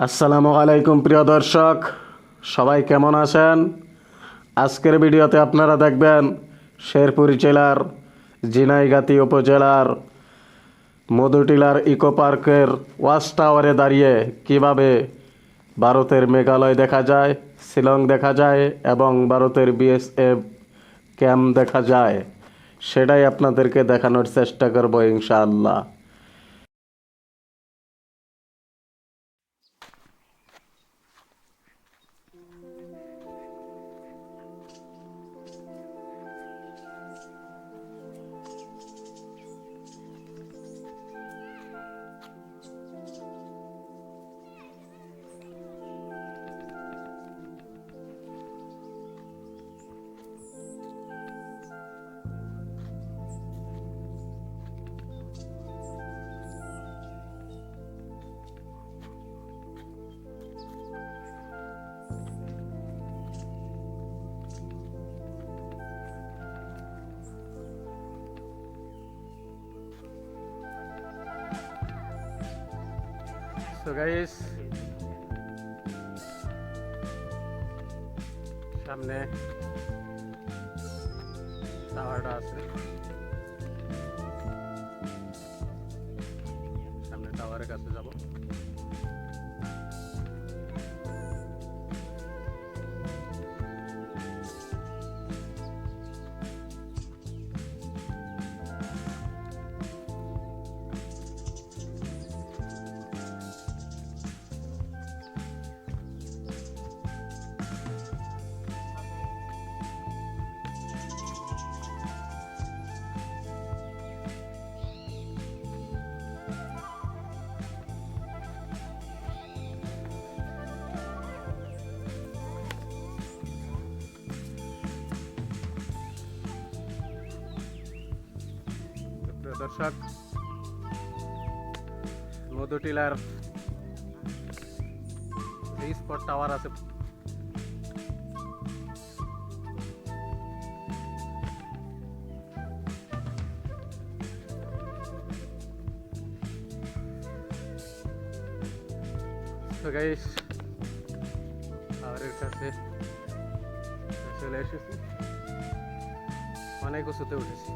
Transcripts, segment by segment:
আসসালামু আলাইকুম প্রিয় দর্শক, সবাই কেমন আছেন? আজকের ভিডিওতে আপনারা দেখবেন শেরপুর জেলার ঝিনাইগাতী উপজেলার মধুটিলার ইকো পার্কের ওয়াচ টাওয়ারে দাঁড়িয়ে কিভাবে ভারতের মেঘালয় দেখা যায়, শিলং দেখা যায় এবং ভারতের বিএসএফ ক্যাম্প দেখা যায়, সেটাই আপনাদেরকে দেখানোর চেষ্টা করব ইনশাআল্লাহ। So guys, সামনে টাওয়ারটা আছে, সামনে টাওয়ারের কাছে যাব। দর্শক, মধুটিলার এই স্পট টাওয়ার আছে, তো গাইস টাওয়ারের কাছে চলে এসেছি। অনেক উঁচুতে উঠেছি,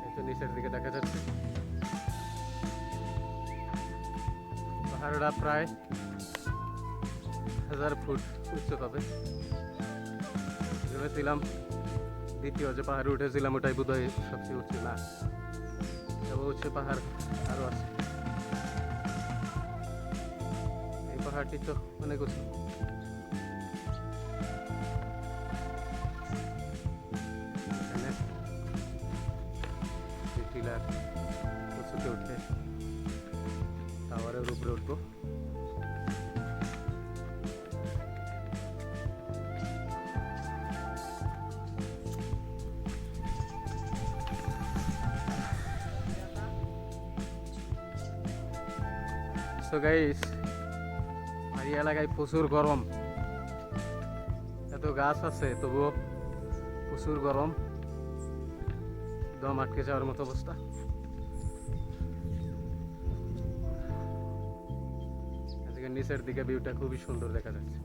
একটু নিচের দিকে দেখা যাচ্ছে পাহাড়টা প্রায় 1000 ফুট উচ্চ পাবে। ভেবেছিলাম দ্বিতীয় যে পাহাড়ে উঠেছিলাম ওটাই বোধহয় সবচেয়ে উঁচু, না, তবে উঁচু পাহাড় আরও আছে। এই পাহাড়টি তো অনেক উঁচু। এখানে টিলার উঁচুতে উঠে টাওয়ারের উপরে উঠবো। সো গাইস, এই এলাকায় প্রচুর গরম, এত গাছ আছে তবুও প্রচুর গরম, দম আটকে যাওয়ার মতো অবস্থা। আজকে নিচের দিকে ভিউটা খুবই সুন্দর দেখা যাচ্ছে।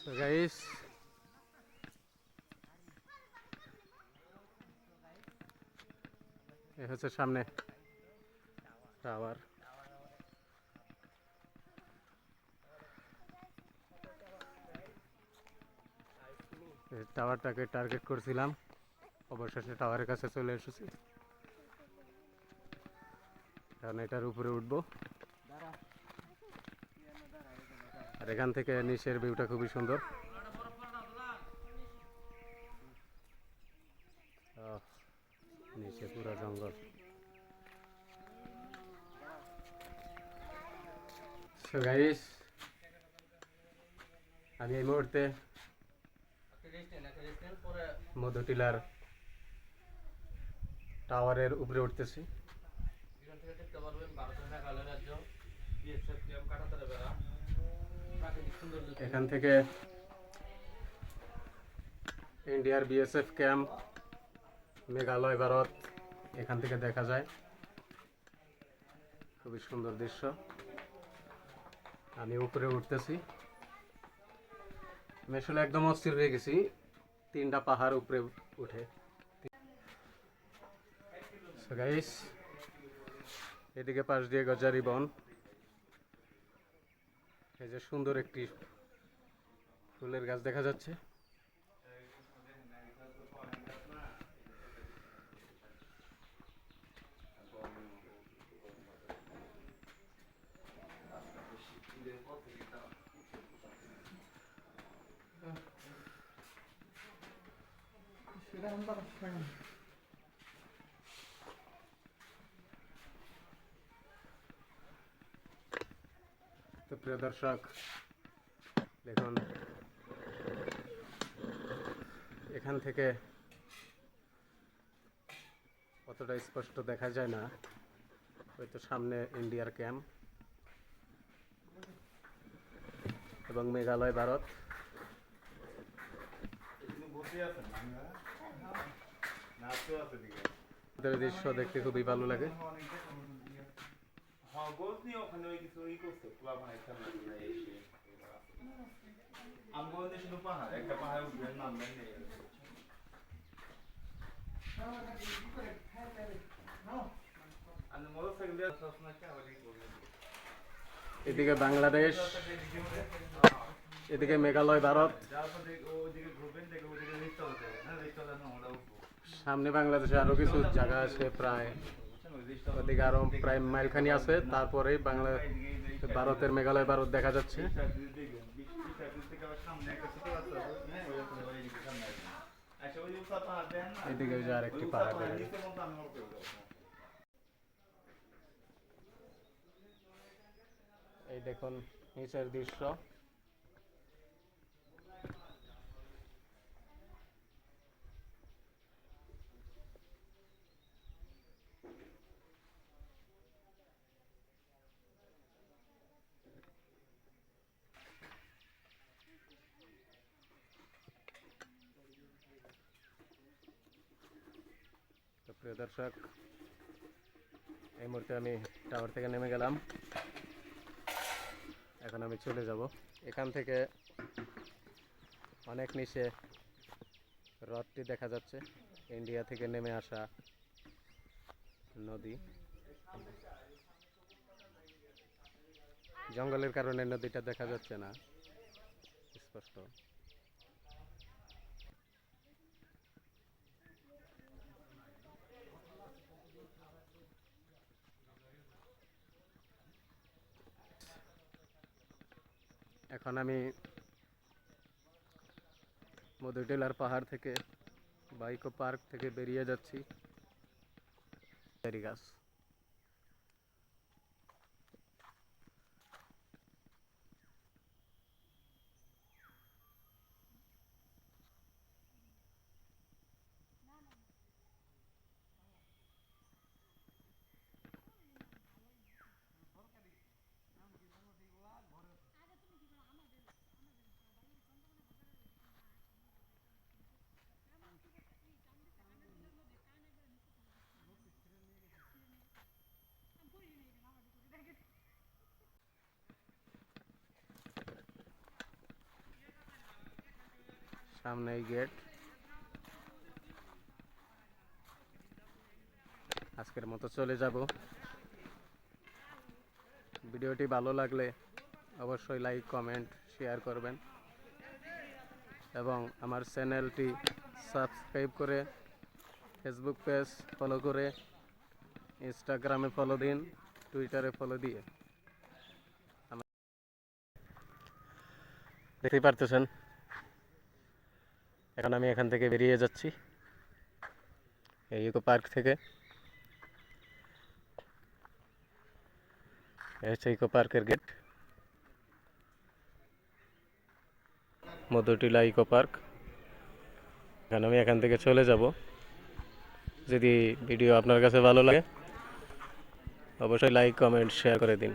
So guys, এ হচ্ছে সামনে টাওয়ার। টাওয়ারটাকে টার্গেট করছিলাম, অবশেষে টাওয়ারের কাছে চলে এসেছি। কারণ এটার উপরে উঠবো, আর এখান থেকে নিচের ভিউটা খুবই সুন্দর। নিচে পুরো জঙ্গল। সো গাইস, আমি এই মুহূর্তে মধুটিলার টাওয়ারের উপরে উঠতেছি। এখান থেকে ইন্ডিয়ার বিএসএফ ক্যাম্প মেঘালয় ভারত এখান থেকে দেখা যায়। খুবই সুন্দর দৃশ্য। আমি উপরে উঠতেছি। আমি আসলে একদম অস্থির হয়ে গেছি 3টা পাহাড় উপরে উঠে। সো গাইস, এদিকে পাশ দিয়ে গজারি বন। এই যে সুন্দর একটি ফুলের গাছ দেখা যাচ্ছে। তো প্রিয় দর্শক, দেখুন এখান থেকে অতটা স্পষ্ট দেখা যায় না, হয়তো সামনে ইন্ডিয়ার ক্যাম্প এবং মেঘালয় ভারত। দৃশ্য দেখতে খুবই ভালো লাগে। এদিকে বাংলাদেশ, এদিকে মেঘালয় ভারত, সামনে বাংলাদেশে আরো কিছু জায়গা আছে, প্রায় ওদিকে আরো প্রায় মাইলখানি আছে, তারপরে ভারতের মেঘালয় ভারত দেখা যাচ্ছে। এদিকে আর একটি পাহাড় দেখা যাচ্ছে। এই দেখুন নিচের দৃশ্য। প্রিয় দর্শক, এই মুহূর্তে আমি টাওয়ার থেকে নেমে গেলাম। এখন আমি চলে যাব। এখান থেকে অনেক নিচে হ্রদটি দেখা যাচ্ছে, ইন্ডিয়া থেকে নেমে আসা নদী। জঙ্গলের কারণে নদীটা দেখা যাচ্ছে না স্পষ্ট। এখন আমি মধুটিলার পাহাড় থেকে বা ইকো পার্ক থেকে বেরিয়ে যাচ্ছি। গাছ সামনে গেট। আজকের মতো চলে যাব। ভিডিওটি ভালো লাগলে অবশ্যই লাইক, কমেন্ট, শেয়ার করবেন এবং আমার চ্যানেলটি সাবস্ক্রাইব করে ফেসবুক পেজ ফলো করে ইনস্টাগ্রামে ফলো দিন, টুইটারে ফলো দিয়ে। দেখতেই পারতেছেন এখন আমি এখান থেকে বেরিয়ে যাচ্ছি, এই ইকো পার্ক থেকে। এই হচ্ছে ইকো পার্কের গেট, মধুটিলা ইকো পার্ক। এখন আমি এখান থেকে চলে যাব। যদি ভিডিও আপনার কাছে ভালো লাগে অবশ্যই লাইক কমেন্ট শেয়ার করে দিন।